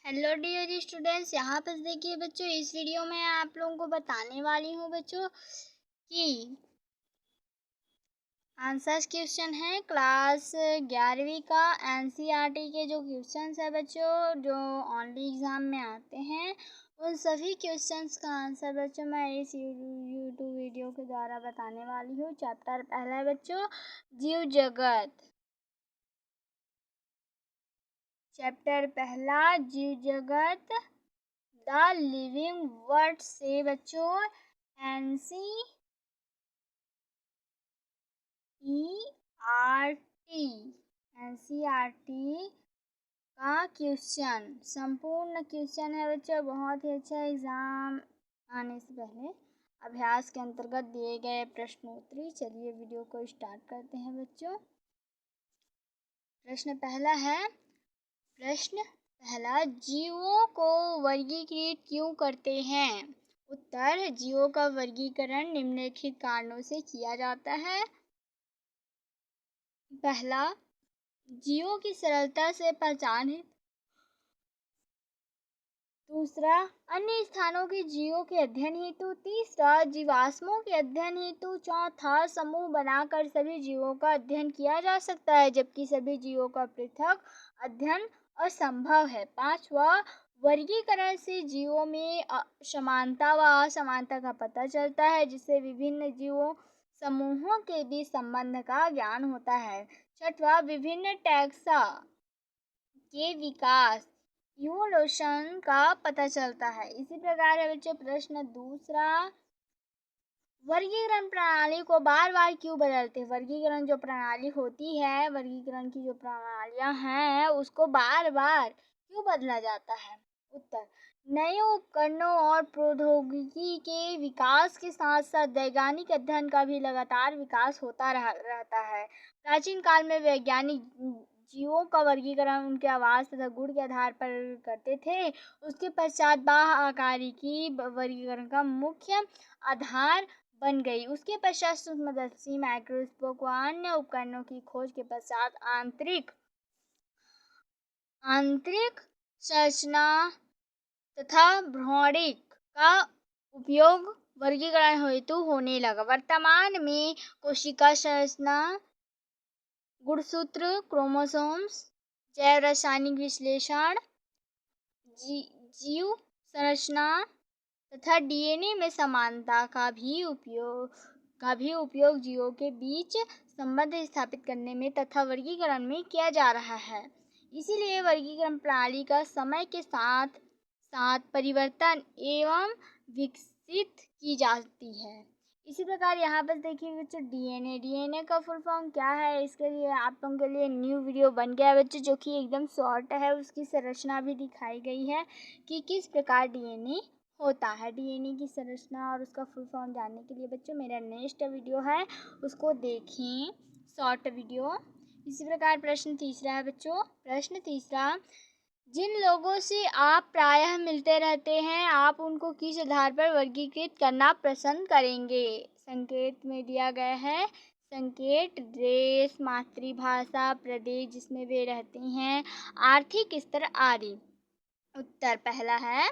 Hello dear students, यहाँ पर देखिए बच्चों, इस वीडियो में आप लोगों को बताने वाली हूँ बच्चों कि आंसर्स क्वेश्चन है क्लास 11वीं का एनसीईआरटी के जो क्वेश्चंस है बच्चों, जो ऑनली एग्ज़ाम में आते हैं, उन सभी क्वेश्चंस का आंसर बच्चों मैं इस यूट्यूब वीडियो के द्वारा बताने वाली हूँ। चैप्टर पहला है बच्चों, जीव जगत। चैप्टर पहला, जीव जगत, द लिविंग वर्ड से बच्चों एनसीईआरटी का क्वेश्चन संपूर्ण क्वेश्चन है बच्चों। बहुत ही अच्छा एग्जाम आने से पहले अभ्यास के अंतर्गत दिए गए प्रश्नोत्तरी। चलिए वीडियो को स्टार्ट करते हैं बच्चों। प्रश्न पहला, जीवों को वर्गीकृत क्यों करते हैं? उत्तर, जीवों का वर्गीकरण निम्नलिखित कारणों से किया जाता है। पहला, जीवों की सरलता से पहचान है। दूसरा, अन्य स्थानों के जीवों के अध्ययन हेतु। तीसरा, जीवाश्मों के अध्ययन हेतु। चौथा, समूह बनाकर सभी जीवों का अध्ययन किया जा सकता है जबकि सभी जीवों का पृथक अध्ययन असंभव है। पांचवा, वर्गीकरण से जीवों में समानता व असमानता का पता चलता है जिससे विभिन्न जीवों समूहों के बीच संबंध का ज्ञान होता है। छठवां, विभिन्न टैक्सा के विकास इवोल्यूशन का पता चलता है। इसी प्रकार है बच्चों प्रश्न दूसरा, वर्गीकरण प्रणाली को बार बार क्यों बदलते हैं? वर्गीकरण जो प्रणाली होती है, वर्गीकरण की जो प्रणालियां हैं, उसको बार बार क्यों बदला जाता है? उत्तर, नए उपकरणों और प्रौद्योगिकी के विकास के साथ साथ वैज्ञानिक अध्ययन का भी लगातार विकास होता रहता है। प्राचीन काल में वैज्ञानिक जीवों का वर्गीकरण उनके आवाज तथा गुण के आधार पर करते थे। उसके पश्चात बाह्य आकारिकी वर्गीकरण का मुख्य आधार बन गई। उसके पश्चात सूक्ष्मदर्शी, माइक्रोस्कोप व अन्य उपकरणों की खोज के पश्चात आंतरिक संरचना तथा भ्रौणिक का उपयोग वर्गीकरण हेतु होने लगा। वर्तमान में कोशिका संरचना, गुणसूत्र, क्रोमोसोम्स, जैव रासायनिक विश्लेषण, जीव संरचना तथा डीएनए में समानता का भी उपयोग जीवों के बीच संबंध स्थापित करने में तथा वर्गीकरण में किया जा रहा है। इसीलिए वर्गीकरण प्रणाली का समय के साथ साथ परिवर्तन एवं विकसित की जाती है। इसी प्रकार यहाँ पर देखिए बच्चों, डीएनए का फुल फॉर्म क्या है, इसके लिए आप लोगों के लिए न्यू वीडियो बन गया है बच्चों, जो कि एकदम शॉर्ट है। उसकी संरचना भी दिखाई गई है कि किस प्रकार डीएनए होता है। डीएनए की संरचना और उसका फुल फॉर्म जानने के लिए बच्चों मेरा नेक्स्ट वीडियो है, उसको देखें, शॉर्ट वीडियो। इसी प्रकार प्रश्न तीसरा है बच्चों। प्रश्न तीसरा, जिन लोगों से आप प्रायः मिलते रहते हैं, आप उनको किस आधार पर वर्गीकृत करना पसंद करेंगे? संकेत में दिया गया है। संकेत, देश, मातृभाषा, प्रदेश जिसमें वे रहते हैं, आर्थिक स्तर आदि। उत्तर पहला है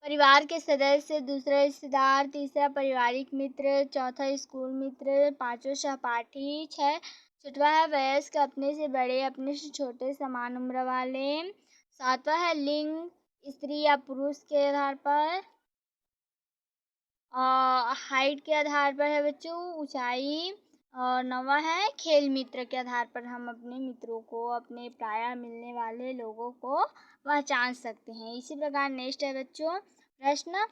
परिवार के सदस्य, दूसरा रिश्तेदार, तीसरा पारिवारिक मित्र, चौथा स्कूल मित्र, पांचवा सहपाठी, छठवां है वयस्क, अपने से बड़े, अपने से छोटे, समान उम्र वाले, सातवां है लिंग, स्त्री या पुरुष के आधार पर, हाइट के आधार पर है बच्चों, ऊंचाई, और नौवां है खेल मित्र के आधार पर हम अपने मित्रों को, अपने प्रायः मिलने वाले लोगों को पहचान सकते हैं। इसी प्रकार नेक्स्ट है बच्चों प्रश्न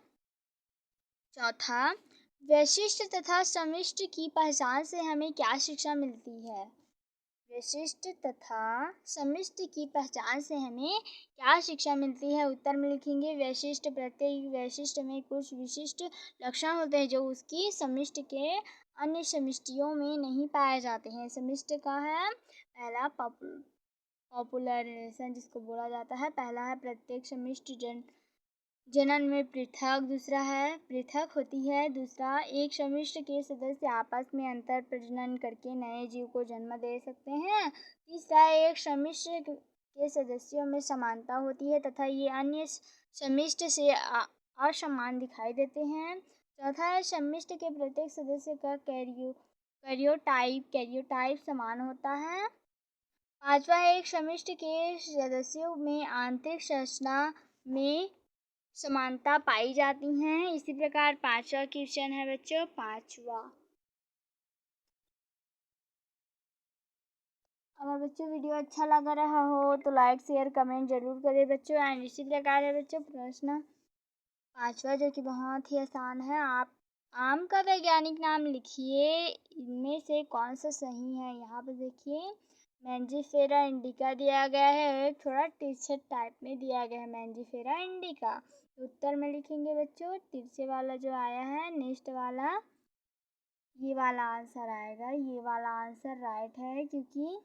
चौथा, वैशिष्ट तथा समिष्ट की पहचान से हमें क्या शिक्षा मिलती है? विशिष्ट तथा समिष्ट की पहचान से हमें क्या शिक्षा मिलती है? उत्तर में लिखेंगे वैशिष्ट, प्रत्येक वैशिष्ट में कुछ विशिष्ट लक्षण होते हैं जो उसकी समिष्ट के अन्य समिष्टियों में नहीं पाए जाते हैं। समिष्ट का है पहला पॉपुलराइजेशन जिसको बोला जाता है। पहला है प्रत्येक समिष्ट जनन में पृथक, दूसरा है पृथक होती है। दूसरा, एक समिष्ट के सदस्य आपस में अंतर प्रजनन करके नए जीव को जन्म दे सकते हैं। तीसरा, एक समिष्ट के सदस्यों में समानता होती है तथा ये अन्य समष्टि से असमान दिखाई देते हैं। चौथा है समष्टि के प्रत्येक सदस्य का कैरियोटाइप समान होता है। पांचवा है एक समष्टि के सदस्यों में आंतरिक संरचना में समानता पाई जाती हैं। इसी प्रकार पांचवा क्वेश्चन है बच्चों पांचवा। अगर बच्चों वीडियो अच्छा लग रहा हो तो लाइक शेयर कमेंट जरूर करें बच्चों। एंड इसी प्रकार है बच्चों प्रश्न पांचवा जो कि बहुत ही आसान है। आप आम का वैज्ञानिक नाम लिखिए, इनमें से कौन सा सही है। यहाँ पर देखिए मैंजीफेरा इंडिका दिया गया है, थोड़ा तिरछे टाइप में दिया गया है मैंजीफेरा इंडिका। तो उत्तर में लिखेंगे बच्चों तिरछे वाला जो आया है नेक्स्ट वाला, ये वाला आंसर आएगा। ये वाला आंसर राइट है, क्योंकि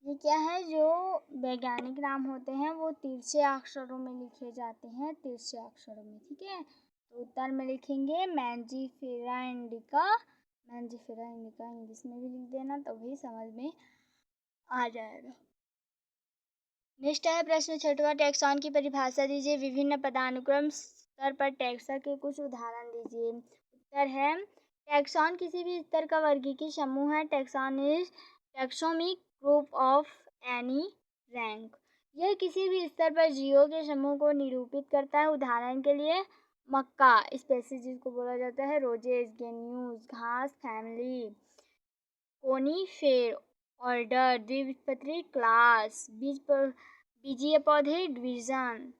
ये क्या है, जो वैज्ञानिक नाम होते हैं वो तिरछे अक्षरों में लिखे जाते हैं, तिरछे अक्षरों में, ठीक है। तो उत्तर में लिखेंगे Mangifera indica. Mangifera indica English में भी लिख देना तो भी समझ में आ जाएगा। नेक्स्ट है प्रश्न छठवां, टैक्सॉन की परिभाषा दीजिए। विभिन्न पदानुक्रम स्तर पर टैक्सा के कुछ उदाहरण दीजिए। उत्तर है टैक्सॉन किसी भी स्तर का वर्गीकृत समूह है। Taxon is taxonomic group of any rank. यह किसी भी स्तर पर जीवों के समूह को निरूपित करता है। उदाहरण के लिए मक्का स्पेसीज जिसको बोला जाता है, रोजेस, गेन्यूस, घास फैमिली, कोनीफेर ऑर्डर, द्विबीजपत्री क्लास, बीजीय पौधे डिवीजन।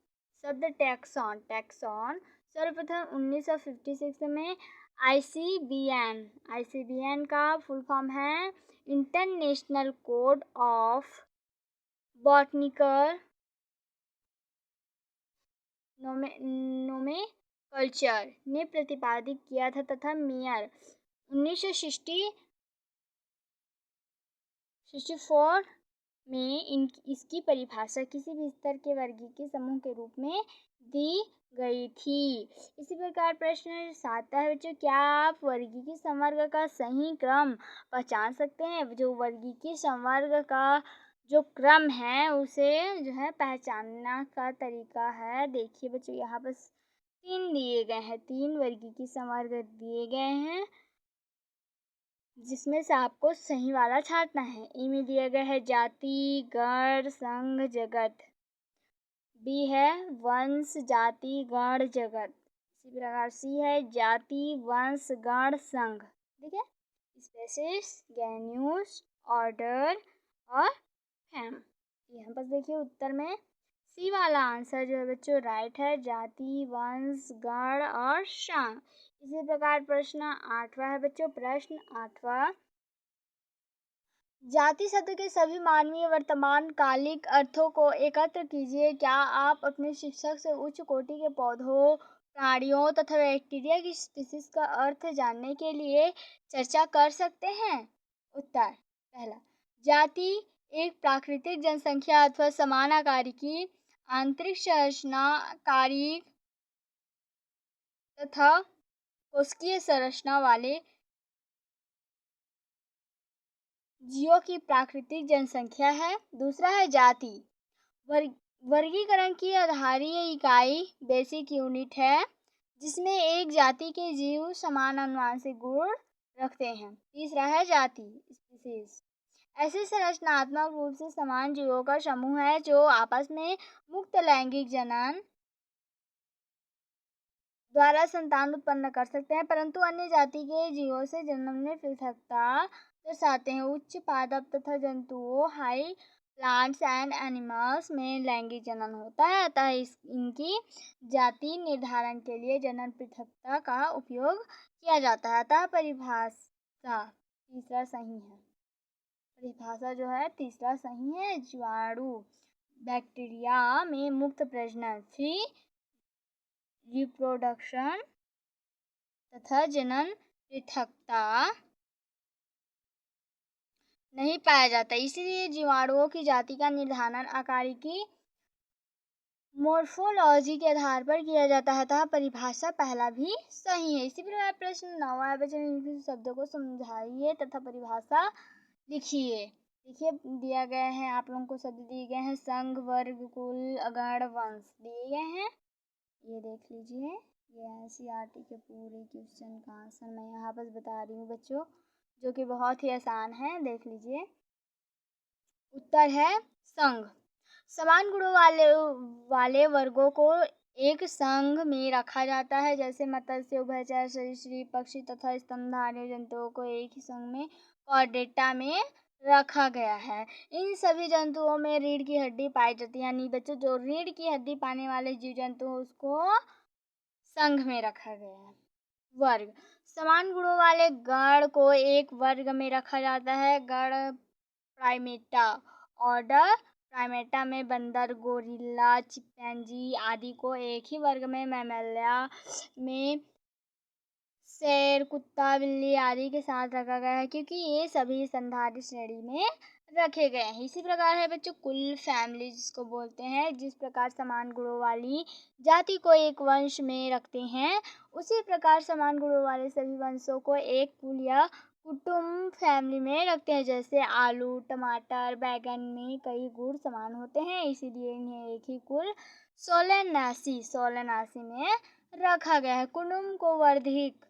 शब्द टैक्सॉन सर्वप्रथम 1956 में आईसीबीएन का फुल फॉर्म है international code of botanical nomenclature ने प्रतिपादित किया था तथा मेयर 1964 में इसकी परिभाषा किसी भी स्तर के वर्गीकृत समूह के रूप में दी गई थी। इसी प्रकार प्रश्न 7 है बच्चों, क्या आप वर्गीकृत संवर्ग का सही क्रम पहचान सकते हैं। जो वर्गीकृत संवर्ग का जो क्रम है उसे जो है पहचानना का तरीका है। देखिए बच्चों यहाँ पर 3 दिए गए हैं, 3 वर्गीकृत संवर्ग दिए गए हैं, जिसमें से आपको सही वाला छांटना है। ए में दिया गया है जाति, गण, संघ, जगत। बी है वंश, जाति, गण, जगत। इसी प्रकार सी है जाति, वंश, गण, संघ, ठीक है। स्पेसीज, गेन्यूस, ऑर्डर और फैम। यहाँ पर देखिए उत्तर में सी वाला आंसर जो है बच्चों राइट है, जाति, वंश, गण और संघ। इसी प्रकार प्रश्न 8वां है बच्चों, प्रश्न 8वां, जाति शब्द के सभी मानवीय वर्तमान कालिक अर्थों को एकत्र कीजिए। क्या आप अपने शिक्षक से उच्च कोटि के पौधों, प्राणियों तथा बैक्टीरिया की स्पीशीज का अर्थ जानने के लिए चर्चा कर सकते हैं। उत्तर पहला, जाति एक प्राकृतिक जनसंख्या अथवा समान आकार की आंतरिक संरचना, कारिक तथा कोशिकीय संरचना वाले जीवों की प्राकृतिक जनसंख्या है। दूसरा है जाति वर्गीकरण की आधारीय इकाई बेसिक यूनिट है, जिसमें एक जाति के जीव समान आनुवंशिक गुण रखते हैं। तीसरा है जाति स्पीशीज ऐसे संरचनात्मक रूप से समान जीवों का समूह है जो आपस में मुक्त लैंगिक जनन द्वारा संतान उत्पन्न कर सकते हैं, परंतु अन्य जाति के जीवों से जन्म में पृथकता दर्शाते हैं। उच्च पादप तथा जंतुओं हाई प्लांट्स एंड एनिमल्स में लैंगिक जनन होता है, अतः इनकी जाति निर्धारण के लिए जनन पृथकता का उपयोग किया जाता है। अतः परिभाषा तीसरा सही है। परिभाषा जो है तीसरा सही है। जीवाणु बैक्टीरिया में मुक्त प्रजनन, फ्री रिप्रोडक्शन तथा जनन पृथकता नहीं पाया जाता, इसलिए जीवाणुओं की जाति का निर्धारण आकारिकी मोर्फोलॉजी के आधार पर किया जाता है। अतः परिभाषा पहला भी सही है। इसी प्रकार प्रश्न 9 बच्चों शब्दों को समझाइए तथा परिभाषा लिखिए। देखिए दिया गया है, आप लोगों को शब्द दिए गए हैं, संघ, वर्ग, कुल, गण, वंश दिए गए हैं। ये देख लीजिए, ये एनसीईआरटी के पूरे क्वेश्चन का आंसर मैं यहाँ पर बता रही हूँ बच्चों, जो कि बहुत ही आसान है। देख लीजिए, उत्तर है संघ। समान गुणों वाले वर्गों को एक संघ में रखा जाता है, जैसे मत्स्य, उभयचर, सरीसृप, पक्षी तथा स्तनधारी जंतुओं को एक ही संघ में कॉर्डेटा में रखा गया है। इन सभी जंतुओं में रीढ़ की हड्डी पाई जाती है, यानी बच्चों जो रीढ़ की हड्डी पाने वाले जीव जंतु उसको संघ में रखा गया है। वर्ग, समान गुणों वाले गण को एक वर्ग में रखा जाता है। गण प्राइमेटा, ऑर्डर प्राइमेटा में बंदर, गोरिल्ला, चिंपैंजी आदि को एक ही वर्ग में, मैमलिया में शेर, कुत्ता, बिल्ली आदि के साथ रखा गया है, क्योंकि ये सभी स्तनधारी श्रेणी में रखे गए हैं। इसी प्रकार है बच्चों कुल फैमिली जिसको बोलते हैं। जिस प्रकार समान गुणों वाली जाति को एक वंश में रखते हैं, उसी प्रकार समान गुणों वाले सभी वंशों को एक कुल या कुटुंब फैमिली में रखते हैं। जैसे आलू, टमाटर, बैगन में कई गुण समान होते हैं, इसीलिए इन्हें एक ही कुल सोलनासी में रखा गया है। कुटुंब को वर्धिक,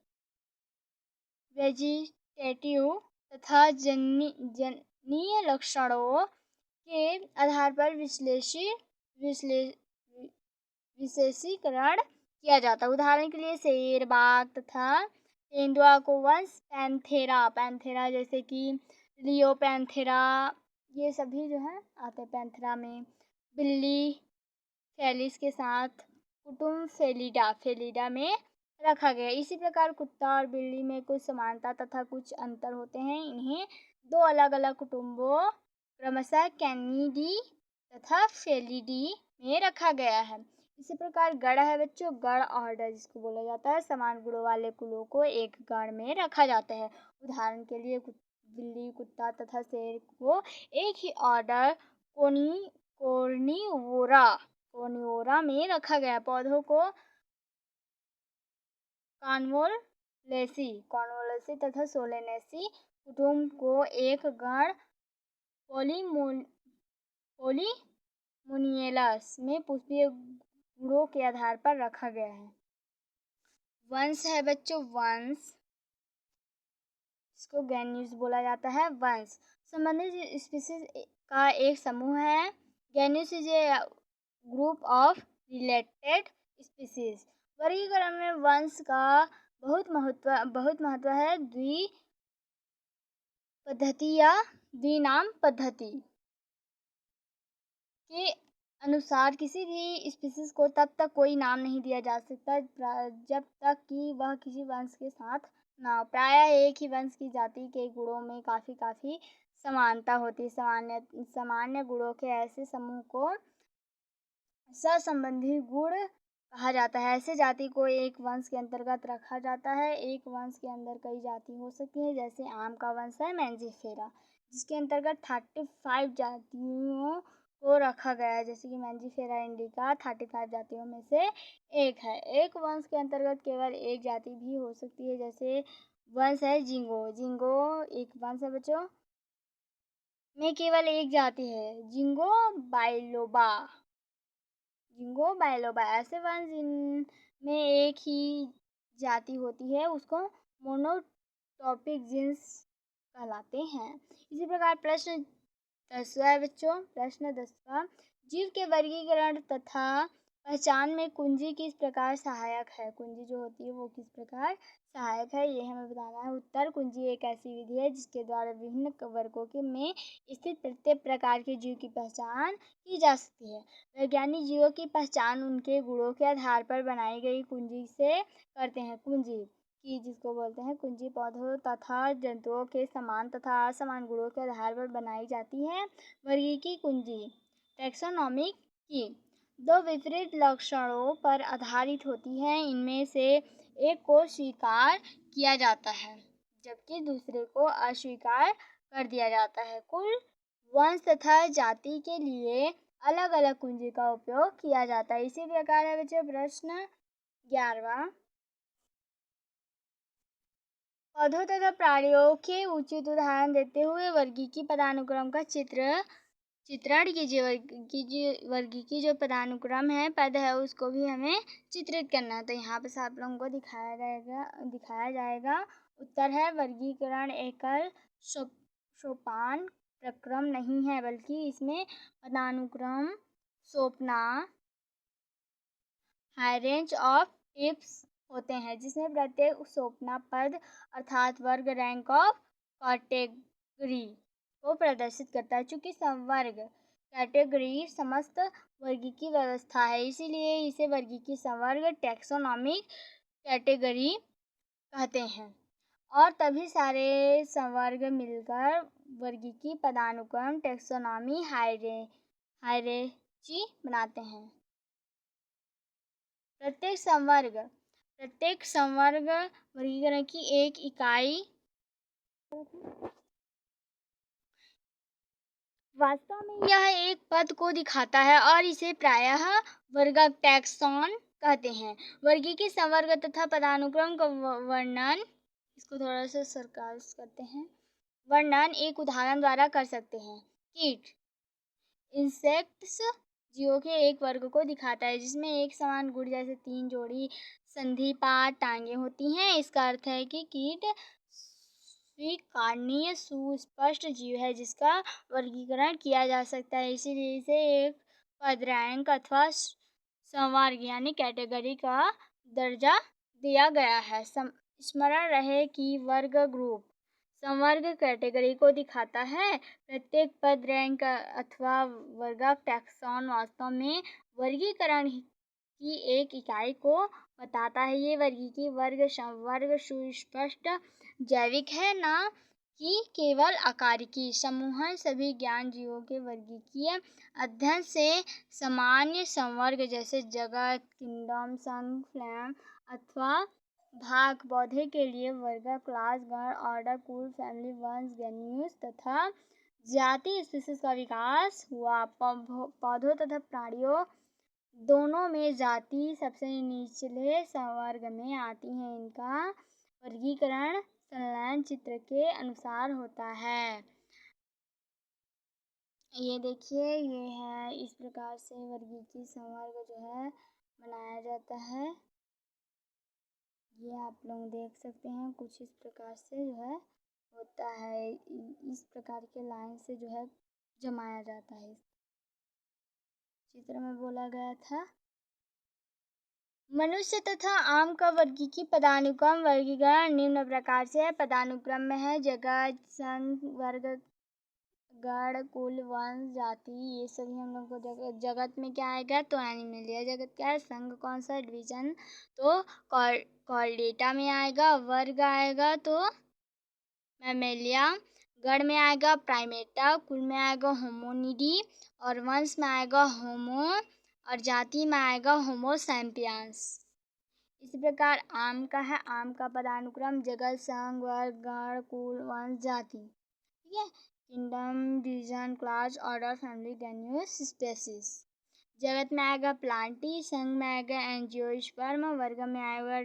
वेजिटेटिव तथा जन्य लक्षणों के आधार पर विशेषीकरण किया जाता है। उदाहरण के लिए शेर, बाघ तथा तेंदुआ को वंश पैंथेरा जैसे कि लियो पैंथेरा, ये सभी जो है आते हैं पैंथेरा में। बिल्ली फेलिस के साथ कुटुंब फेलिडा में रखा गया। इसी प्रकार कुत्ता और बिल्ली में कुछ समानता तथा कुछ अंतर होते हैं। इन्हें दो अलग अलग कुटुंबों क्रमशः कैनिडी तथा फेलिडी में रखा गया है। इसी प्रकार गण है बच्चों, गण ऑर्डर जिसको बोला जाता है। समान गुणों वाले कुलों को एक गण में रखा जाता है। उदाहरण के लिए बिल्ली, कुत्ता तथा शेर को एक ही ऑर्डर कोर्निवोरा में रखा गया। पौधों को कॉन्वोलेसी तथा सोलेनेसी कुटुंब को एक गण पोलीमोनियलस में पुष्पीय गुणों के आधार पर रखा गया है। वंश है बच्चों, वंश इसको गैन्यूज बोला जाता है। वंश संबंधित स्पीशीज का एक समूह है। Genus is a group of related species. वर्गीकरण में वंश का बहुत महत्व है। द्विनाम पद्धति के अनुसार किसी भी स्पीशीज को तब तक कोई नाम नहीं दिया जा सकता जब तक कि वह किसी वंश के साथ ना हो। प्रायः एक ही वंश की जाति के गुणों में काफ़ी समानता होती है। सामान्य गुणों के ऐसे समूह को सहसंबंधी गुण कहा जाता है। ऐसे जाति को एक वंश के अंतर्गत रखा जाता है। एक वंश के अंदर कई जाति हो सकती है, जैसे आम का वंश है मैंजीफेरा, जिसके अंतर्गत 35 जातियों को रखा गया है, जैसे कि मैंजीफेरा इंडिका 35 जातियों में से एक है। एक वंश के अंतर्गत केवल एक जाति भी हो सकती है, जैसे वंश है जिंगो एक वंश है बच्चों में केवल एक जाति है, जिंगो बाइलोबा। ऐसे वंश जिनमें एक ही जाति होती है उसको मोनोटॉपिक जीन्स कहलाते हैं। इसी प्रकार प्रश्न 10वां जीव के वर्गीकरण तथा पहचान में कुंजी किस प्रकार सहायक है। कुंजी जो होती है वो किस प्रकार सहायक है, ये हमें बताना है। उत्तर, कुंजी एक ऐसी विधि है जिसके द्वारा विभिन्न वर्गों के में स्थित प्रत्येक प्रकार के जीव की पहचान की जा सकती है। वैज्ञानिक जीवों की पहचान उनके गुणों के आधार पर बनाई गई कुंजी से करते हैं। कुंजी की जिसको बोलते हैं कुंजी पौधों तथा जंतुओं के समान तथा असमान गुणों के आधार पर बनाई जाती है। वर्गीय की कुंजी टैक्सोनॉमिक की दो विपरीत लक्षणों पर आधारित होती है। इनमें से एक को स्वीकार किया जाता है जबकि दूसरे को अस्वीकार कर दिया जाता है। कुल, वंश तथा जाति के लिए अलग अलग कुंजी का उपयोग किया जाता है। इसी प्रकार है बच्चों प्रश्न 11वां, पौधों तथा प्राणियों के उचित उदाहरण देते हुए वर्गीकी पदानुक्रम का चित्रण कीजिए। वर्गीकी जो पदानुक्रम है, पद है, उसको भी हमें चित्रित करना है। तो यहाँ पे आप लोगों को दिखाया जाएगा। उत्तर है वर्गीकरण एकल सोपान प्रक्रम नहीं है, बल्कि इसमें पदानुक्रम सोपना हाई रेंज ऑफ टिप्स होते हैं, जिसमें प्रत्येक सोपना पद अर्थात वर्ग रैंक ऑफ कैटेगरी को प्रदर्शित करता है। चूंकि संवर्ग कैटेगरी समस्त वर्गीकी व्यवस्था है, इसीलिए इसे वर्गीकी संवर्ग टैक्सोनॉमिक कैटेगरी कहते हैं। और तभी सारे संवर्ग मिलकर वर्गीकी पदानुक्रम टैक्सोनॉमी हायरार्ची बनाते हैं। प्रत्येक संवर्ग वर्गीकरण की एक इकाई वास्तव में यह एक पद को दिखाता है और इसे प्रायः वर्ग टैक्सॉन कहते हैं। वर्गीकी संवर्ग तथा पदानुक्रम का वर्णन, इसको थोड़ा सा सरकार करते हैं, वर्णन एक उदाहरण द्वारा कर सकते हैं। कीट इंसेक्ट्स जीवों के एक वर्ग को दिखाता है, जिसमें एक समान गुण जैसे 3 जोड़ी संधिपात टांगे होती हैं। इसका अर्थ है कि कीट स्वीकारनीय सुस्पष्ट जीव है, जिसका वर्गीकरण किया जा सकता है, इसीलिए इसे एक पद रैंक अथवा संवर्ग यानी कैटेगरी का दर्जा दिया गया है। स्मरण रहे कि वर्ग ग्रुप संवर्ग कैटेगरी को दिखाता है। प्रत्येक पद रैंक अथवा वर्ग टैक्सॉन वास्तव में वर्गीकरण की एक इकाई को बताता है। ये वर्गीकी वर्ग संवर्ग सुस्पष्ट जैविक है, ना कि केवल आकारिकी। समूहन सभी ज्ञान जीवों के वर्गीकीय अध्ययन से सामान्य संवर्ग जैसे जगत, किंगडम, संघ, फ्लेम अथवा भाग, पौधे के लिए वर्ग, क्लास, गण, ऑर्डर, कुल, फैमिली, वंश, गेन्यूस तथा जाति, स्पीशीज का विकास हुआ। पौधों तथा प्राणियों दोनों में जाति सबसे निचले संवर्ग में आती है। इनका वर्गीकरण संलयन चित्र के अनुसार होता है। ये देखिए, ये है, इस प्रकार से वर्गीकी संवर्ग जो है बनाया जाता है। ये आप लोग देख सकते हैं, कुछ इस प्रकार से जो है होता है। इस प्रकार के लाइन से जो है जमाया जाता है। चित्र में बोला गया था। मनुष्य तथा आम का वर्गीकी पदानुक्रम वर्गीकरण निम्न प्रकार से है। पदानुक्रम में है जगत, संघ, वर्ग, गण, कुल, वंश, जाति, ये सभी हम लोग को जगत में क्या आएगा तो एनिमलिया जगत क्या है। संघ कौन सा डिवीजन तो कॉर्डेटा में आएगा। वर्ग आएगा तो मैमेलिया, गण में आएगा प्राइमेटा, कुल में आएगा होमोनिडी और वंश में आएगा होमो और जाति में आएगा होमो सैम्पियंस। इसी प्रकार आम का है। आम का पदानुक्रम जगत, संघ, वर्ग, गण, कुल, वंश, जाति। ठीक है। Kingdom, division, class, order, family, genus, species. जगत में आएगा प्लांटी, संघ में आएगा एंजियोस्पर्म, वर्ग में आएगा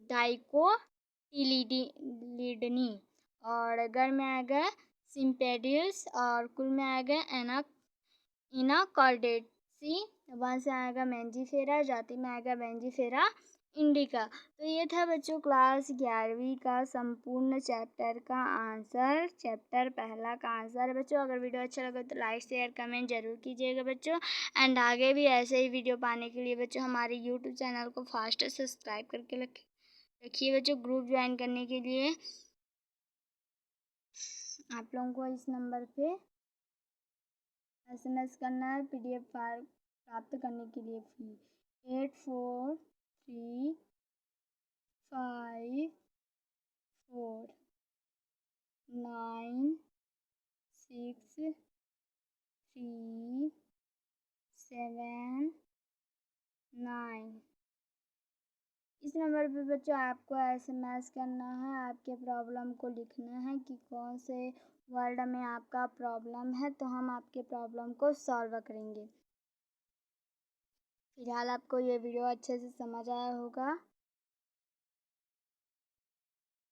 डाइकोटिलिडनी और गण में आएगा सिम्पेडियस और कुल में आएगा इनाकॉर्डेसी। वंश में आएगा मेंजीफेरा, जाति में आएगा बेंजीफेरा इंडिका। तो ये था बच्चों क्लास 11वीं का संपूर्ण चैप्टर का आंसर, चैप्टर पहला का आंसर। बच्चों अगर वीडियो अच्छा लगे तो लाइक शेयर कमेंट जरूर कीजिएगा बच्चों। एंड आगे भी ऐसे ही वीडियो पाने के लिए बच्चों हमारे यूट्यूब चैनल को फास्ट सब्सक्राइब करके रखिए बच्चों। ग्रुप ज्वाइन करने के लिए आप लोगों को इस नंबर पे SMS करना है। PDF फाइल प्राप्त करने के लिए 84349637 इस नंबर पे बच्चों आपको SMS करना है। आपके प्रॉब्लम को लिखना है कि कौन से वर्ड में आपका प्रॉब्लम है, तो हम आपके प्रॉब्लम को सॉल्व करेंगे। फिलहाल आपको ये वीडियो अच्छे से समझ आया होगा।